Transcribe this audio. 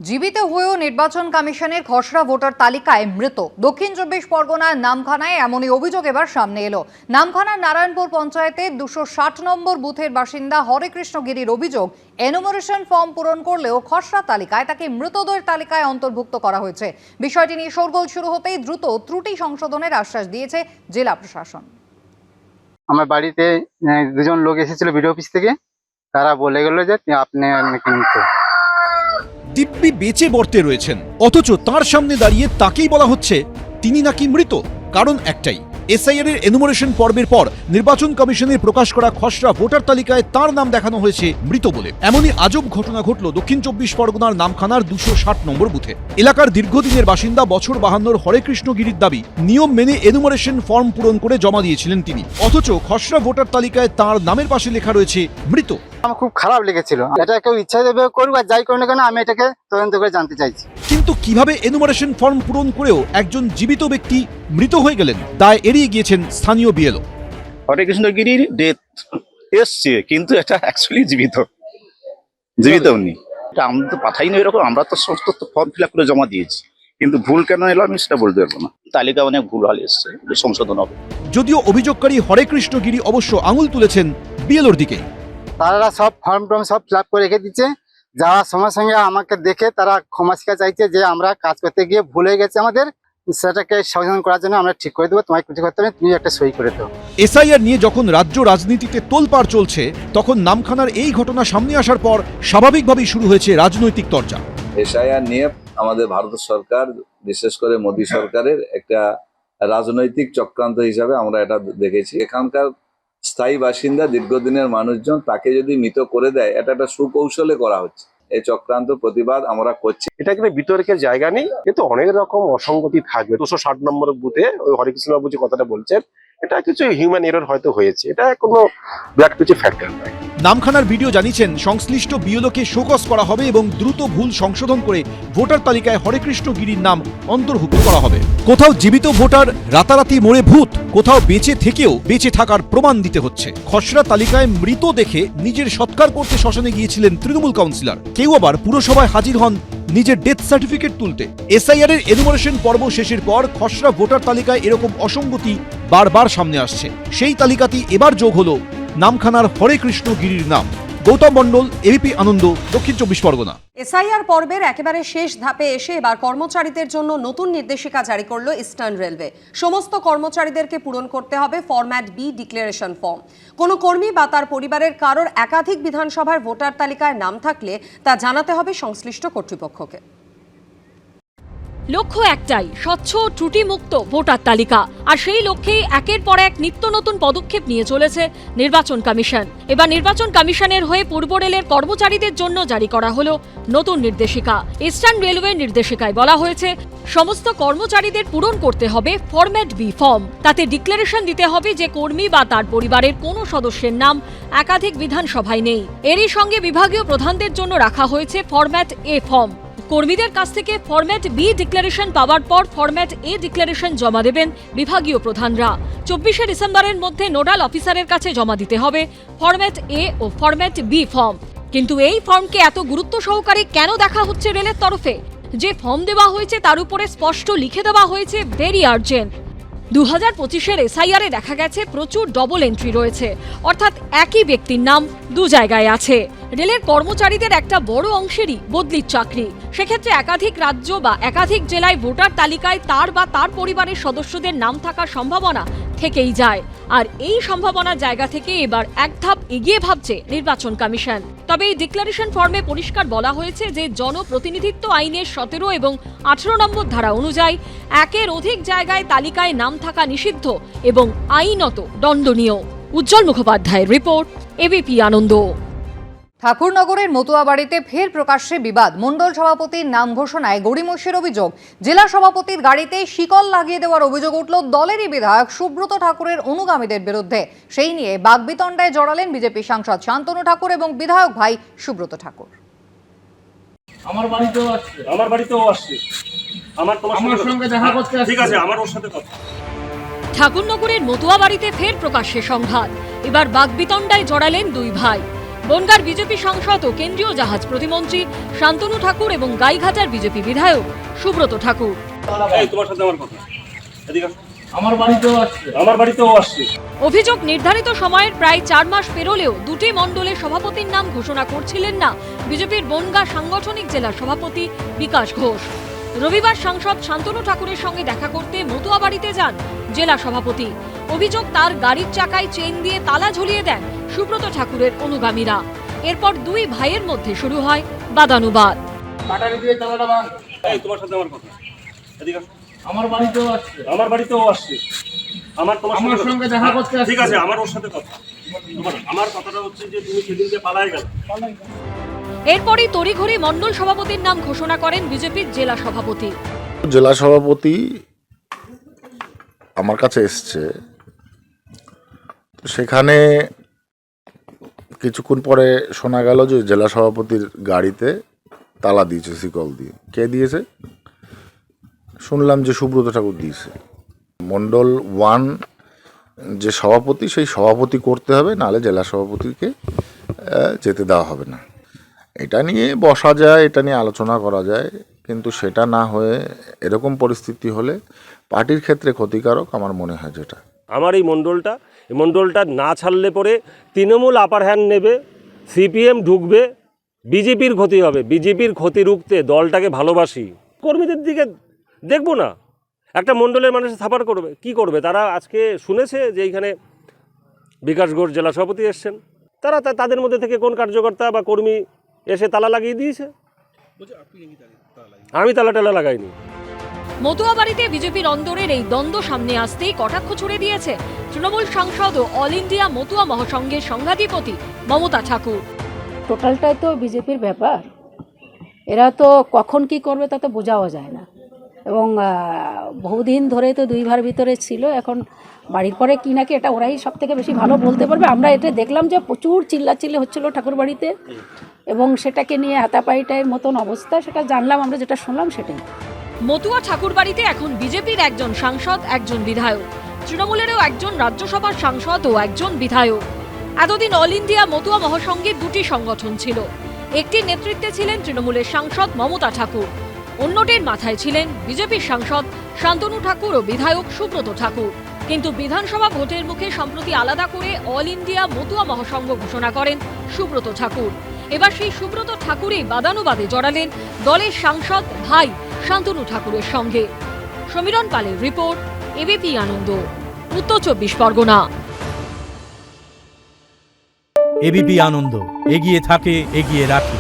জীবিত হয়েও নির্বাচন কমিশনের খসড়া ভোটার তালিকায় মৃত দক্ষিণ ২৪ পরগনার নামখানায় এমনই অভিযোগ এবার সামনে এলো। নামখানার নারায়ণপুর পঞ্চায়েতের ২৬০ নম্বর বুথের বাসিন্দা হরেকৃষ্ণ গিরির অভিযোগ, এনুমারেশন ফর্ম পূরণ করলেও খসড়া তালিকায় তাকে মৃতদের তালিকায় অন্তর্ভুক্ত করা হয়েছে। বিষয়টি নিয়ে শোরগোল শুরু হতেই দ্রুত ত্রুটি সংশোধনের আশ্বাস দিয়েছে জেলা প্রশাসন। আমার বাড়িতে দুজন লোক এসেছিল বিডিও অফিস থেকে, তারা বলে গেল যে আপনি মৃত। দিব্যি বেঁচে বর্তে রয়েছেন, অথচ তার সামনে দাঁড়িয়ে তাকেই বলা হচ্ছে তিনি নাকি মৃত। কারণ একটাই, এসআইআর এর এনুমারেশন পর্বের পর নির্বাচন কমিশনের প্রকাশ করা খসড়া ভোটার তালিকায় তার নাম দেখানো হয়েছে মৃত বলে। এমনই আজব ঘটনা ঘটল দক্ষিণ ২৪ পরগনার নামখানার ২৬০ নম্বর বুথে। এলাকার দীর্ঘদিনের বাসিন্দা বছর ৫২ হরেকৃষ্ণ গিরির দাবি, নিয়ম মেনে এনুমারেশন ফর্ম পূরণ করে জমা দিয়েছিলেন তিনি, অথচ খসড়া ভোটার তালিকায় তার নামের পাশে লেখা রয়েছে মৃত। আমার খুব খারাপ লেগেছিল। এটা কেউ ইচ্ছা দেবে করুক আর যাই করুন না কেন, আমি এটাকে তদন্ত করে জানতে চাইছি। কিন্তু কিভাবে এনুমারেশন ফর্ম পূরণ করেও একজন জীবিত ব্যক্তি মৃত হয়ে গেলেন, দায় এড়িয়ে গিয়েছেন স্থানীয় বিএলও। হরেকৃষ্ণ গিরির ডেথ এসছে, কিন্তু এটা অ্যাকচুয়ালি জীবিত উনি। এটা আমরা তো পাঠাইনি এরকম, আমরা তো সমস্ত ফর্ম ফিল আপ করে জমা দিয়েছি, কিন্তু ভুল কেন এলো আমি সেটা বলতে পারবো না। তালিকা অনেক ভুল হলে এসছে, সংশোধন হবে। যদিও অভিযোগকারী হরেকৃষ্ণ গিরি অবশ্য আঙুল তুলেছেন বিএলওর দিকে। তারা সব ফর্ম টর্ম সব ফিল আপ করে রেখে দিচ্ছে, যাওয়ার সঙ্গে সঙ্গে আমাকে দেখে তারা ক্ষমা শিক্ষা চাইছে যে আমরা কাজ করতে গিয়ে ভুল হয়ে গেছে আমাদের, সেটাকে সংশোধন করার জন্য আমরা ঠিক করে দেবো, তোমায় কিছু করতে হবে, তুমি একটা সই করে দেবো। এসআইআর নিয়ে যখন রাজ্য রাজনীতিতে তোলপাড় চলছে, তখন নামখানার এই ঘটনা সামনে আসার পর স্বাভাবিকভাবেই শুরু হয়েছে রাজনৈতিক চর্চা। এসআইআর নিয়ে আমাদের ভারত সরকার, বিশেষ করে মোদী সরকারের একটা রাজনৈতিক চক্রান্ত হিসাবে আমরা এটা দেখেছি। এখানকার স্থায়ী বাসিন্দা, দীর্ঘদিনের মানুষজন, তাকে যদি মৃত করে দেয়, এটা একটা সুকৌশলে করা হচ্ছে। এই চক্রান্ত প্রতিবাদ আমরা করছি। এটা কিন্তু বিতর্কের জায়গা নেই, কিন্তু অনেক রকম অসঙ্গতি থাকবে। ২৬০ নম্বর বুথে ওই হরেকৃষ্ণ বাবু যে কথাটা বলছেন, এটা কিছু হিউম্যান এরর হয়তো হয়েছে, এটা কোনো বিরাট কিছু ফ্যাক্টর নয়। নামখানার ভিডিও জানিয়েছেন সংশ্লিষ্ট বিএলওকে শোকজ করা হবে এবং দ্রুত ভুল সংশোধন করে ভোটার তালিকায় হরেকৃষ্ণ গিরির নাম অন্তর্ভুক্ত করা হবে। কোথাও জীবিত ভোটার রাতারাতি মরে ভূত, কোথাও বেঁচে থেকেও বেঁচে থাকার প্রমাণ দিতে হচ্ছে। খসড়া তালিকায় মৃত দেখে নিজের সৎকার করতে শ্মশানে গিয়েছিলেন তৃণমূল কাউন্সিলর, কেউ আবার পুরসভায় হাজির হন নিজের ডেথ সার্টিফিকেট তুলতে। এসআইআর এর এনুমারেশন পর্ব শেষের পর খসড়া ভোটার তালিকায় এরকম অসঙ্গতি বারবার সামনে আসছে। সেই তালিকাতেই এবার যোগ হলো নামখানার হরেকৃষ্ণ গিরির নাম। গৌতম মণ্ডল, এবিপি আনন্দ, দক্ষিণ ২৪ পরগনা। এসআইআর পর্বের একেবারে শেষ ধাপে এসে এবার কর্মচারীদের জন্য নতুন নির্দেশিকা জারি করলো ইস্টার্ন রেলওয়ে। সমস্ত কর্মচারীদেরকে পূরণ করতে হবে ফরম্যাট বি ডিক্লারেশন ফর্ম। কোনো কর্মী বা তার পরিবারের কারোর একাধিক বিধানসভার ভোটার তালিকায় নাম থাকলে তা জানাতে হবে সংশ্লিষ্ট কর্তৃপক্ষকে। লক্ষ্য একটাই, স্বচ্ছ ত্রুটিমুক্ত ভোটার তালিকা। আর সেই লক্ষ্যেই একের পর এক নিত্য নতুন পদক্ষেপ নিয়ে চলেছে নির্বাচন কমিশন। এবার নির্বাচন কমিশনের হয়ে পূর্ব রেলের কর্মচারীদের জন্য জারি করা হলো নতুন নির্দেশিকা। ইস্টার্ন রেলওয়ের নির্দেশিকায় বলা হয়েছে, সমস্ত কর্মচারীদের পূরণ করতে হবে ফরম্যাট বি ফর্ম। তাতে ডিক্লারেশন দিতে হবে যে কর্মী বা তার পরিবারের কোনো সদস্যের নাম একাধিক বিধানসভায় নেই। এরই সঙ্গে বিভাগীয় প্রধানদের জন্য রাখা হয়েছে ফরম্যাট এ ফর্ম। কর্মীদের কাছ থেকে ফরম্যাট বি ডিক্লারেশন পাওয়ার পর ফরম্যাট এ ডিক্লারেশন জমা দেবেন বিভাগীয় প্রধানরা। ২৪শে ডিসেম্বরের মধ্যে নোডাল অফিসারের কাছে জমা দিতে হবে ফরম্যাট এ ও ফরম্যাট বি ফর্ম। কিন্তু এই ফর্মকে এত গুরুত্ব সহকারে কেন দেখা হচ্ছে রেলের তরফে? যে ফর্ম দেওয়া হয়েছে তার উপরে স্পষ্ট লিখে দেওয়া হয়েছে ভেরি আর্জেন্ট। ২০২৫-এর এসআইআর এ দেখা গেছে প্রচুর ডবল এন্ট্রি রয়েছে, অর্থাৎ একই ব্যক্তির নাম দু জায়গায় আছে। রেলের কর্মচারীদের একটা বড় অংশেরই বদলির চাকরি। সেক্ষেত্রে একাধিক রাজ্য বা একাধিক জেলায় ভোটার তালিকায় তার বা তার পরিবারের সদস্যদের নাম থাকার সম্ভাবনা থেকেই যায়। আর এই সম্ভাবনার জায়গা থেকে এবার এক ধাপ এগিয়ে ভাবছে নির্বাচন কমিশন। তবে এই ডিক্লারেশন ফর্মে পরিষ্কার বলা হয়েছে যে জনপ্রতিনিধিত্ব আইনের ১৭ এবং ১৮ নম্বর ধারা অনুযায়ী একের অধিক জায়গায় তালিকায় নাম থাকা নিষিদ্ধ এবং আইনত দণ্ডনীয়। উজ্জ্বল মুখোপাধ্যায়ের রিপোর্ট, এবিপি আনন্দ। ঠাকুরনগরের মতুয়াবাড়িতে ফের প্রকাশ্যে বিবাদ। মণ্ডল সভাপতির নাম ঘোষণায় গড়িমসির অভিযোগ, জেলা সভাপতির গাড়িতে শিকল লাগিয়ে দেওয়ার অভিযোগ উঠল দলেরই বিধায়ক সুব্রত ঠাকুরের অনুগামীদের বিরুদ্ধে। সেই নিয়ে বাগবিতণ্ডায় জড়ালেন বিজেপি সাংসদ শান্তনু ঠাকুর এবং বিধায়ক ভাই সুব্রত ঠাকুর। আমার বাড়িতেও আসছে, আমার সঙ্গে দেখা করতে আসছে। ঠিক আছে, আমার ওর সাথে কথা। ঠাকুরনগরের মতুয়াবাড়িতে ফের প্রকাশ্যে সংঘাত। এবার বাগবিতণ্ডায় জড়ালেন দুই ভাই। বনগাঁর বিজেপি সাংসদ ও কেন্দ্রীয় জাহাজ প্রতিমন্ত্রী শান্তনু ঠাকুর এবং গাইঘাটার বিজেপি বিধায়ক সুব্রত ঠাকুর। এই তোমার সাথে আমার কথা, এদিকে আসো। আমার বাড়িতেও আসছে। অভিযোগ, নির্ধারিত সময়ের প্রায় 4 মাস পেরোলেও দুটি মণ্ডলের সভাপতির নাম ঘোষণা করছিলেন না বিজেপির বনগাঁ সাংগঠনিক জেলা সভাপতি বিকাশ ঘোষ। রবিবার সাংসদ শান্তনু ঠাকুরের সঙ্গে দেখা করতে মতুয়া বাড়িতে যান জেলা সভাপতি। অভিযোগ, তার গাড়ির চাকায় চেন দিয়ে তালা ঝুলিয়ে দেন সুব্রত ঠাকুরের অনুগামীরা। এরপর দুই ভাইয়ের মধ্যে শুরু হয় বাদানুবাদ। এই তোমার সাথে আমার কথা, এদিকে আসো। আমার বাড়িতেও আসছে। আমার সঙ্গে দেখা করতে আসছে। ঠিক আছে, আমার ওর সাথে কথা। আমার কথাটা হচ্ছে যে তুমি সেদিনকে পালায় গেল। এরপরই তড়িঘড়ি মণ্ডল সভাপতির নাম ঘোষণা করেন বিজেপির জেলা সভাপতি। জেলা সভাপতি আমার কাছে এসছে, সেখানে কিছুক্ষণ পরে শোনা গেল যে জেলা সভাপতির গাড়িতে তালা দিয়েছে শিকল দিয়ে। কে দিয়েছে? শুনলাম যে সুব্রত ঠাকুর দিয়েছে। মণ্ডল 1 যে সভাপতি, সেই সভাপতি করতে হবে, নাহলে জেলা সভাপতিকে যেতে দেওয়া হবে না। এটা নিয়ে বসা যায়, এটা নিয়ে আলোচনা করা যায়, কিন্তু সেটা না হয়ে এরকম পরিস্থিতি হলে পার্টির ক্ষেত্রে ক্ষতিকারক আমার মনে হয়। যেটা আমার এই মণ্ডলটা না ছাড়লে পরে তৃণমূল আপার হ্যান্ড নেবে, সিপিএম ঢুকবে, বিজেপির ক্ষতি হবে। বিজেপির ক্ষতি রুখতে দলটাকে ভালোবাসি, কর্মীদের দিকে দেখবো না। একটা মণ্ডলের মানুষ সাফার করবে, কি করবে? তারা আজকে শুনেছে যে এইখানে বিকাশ ঘোষ জেলা সভাপতি এসছেন, তারা তাদের মধ্যে থেকে কোন কার্যকর্তা বা কর্মী এসে তালা লাগিয়ে দিয়েছে। আমি তালা লাগাইনি। মতুয়া বাড়িতে বিজেপির অন্দরের এই দ্বন্দ্ব সামনে আসতেই কটাক্ষ ছুড়ে দিয়েছে তৃণমূল সাংসদ ও অল ইন্ডিয়া মতুয়া মহাসংঘের সংঘাধিপতি মমতা ঠাকুর। টোটালটাই তো বিজেপির ব্যাপার, এরা তো কখন কি করবে তা তো বোঝাও যায় না। এবং বহুদিন ধরে তো দুই ভাইয়ের ভিতরে ছিল, এখন বাড়ির পরে কি নাকি এটা ওরাই সব থেকে বেশি ভালো বলতে পারবে। আমরা এটা দেখলাম যে প্রচুর চিল্লাচিল্লি হচ্ছিল ঠাকুর বাড়িতে, এবং সেটাকে নিয়ে হাতাপাইটার মতন অবস্থা, সেটা জানলাম আমরা, যেটা শুনলাম সেটাই। মতুয়া ঠাকুর বাড়িতে এখন বিজেপির একজন সাংসদ, একজন বিধায়ক, তৃণমূলেরও একজন রাজ্যসভার সাংসদ ও একজন বিধায়ক। এতদিন অল ইন্ডিয়া মতুয়া মহাসংঘের দুটি সংগঠন ছিল। একটির নেতৃত্বে ছিলেন তৃণমূলের সাংসদ মমতা ঠাকুর, অন্যটির মাথায় ছিলেন বিজেপির সাংসদ শান্তনু ঠাকুর ও বিধায়ক সুব্রত ঠাকুর। কিন্তু বিধানসভা ভোটের মুখে সম্প্রতি আলাদা করে অল ইন্ডিয়া মতুয়া মহাসংঘ ঘোষণা করেন সুব্রত ঠাকুর। এবার সেই সুব্রত ঠাকুরই বাদানুবাদে জড়ালেন দলের সাংসদ ভাই শান্তনু ঠাকুরের সঙ্গে। সমীরণ পালের রিপোর্ট, এবিপি আনন্দ, উত্তর 24 পরগনা। এবিপি আনন্দ, এগিয়ে থাকে, এগিয়ে রাখে।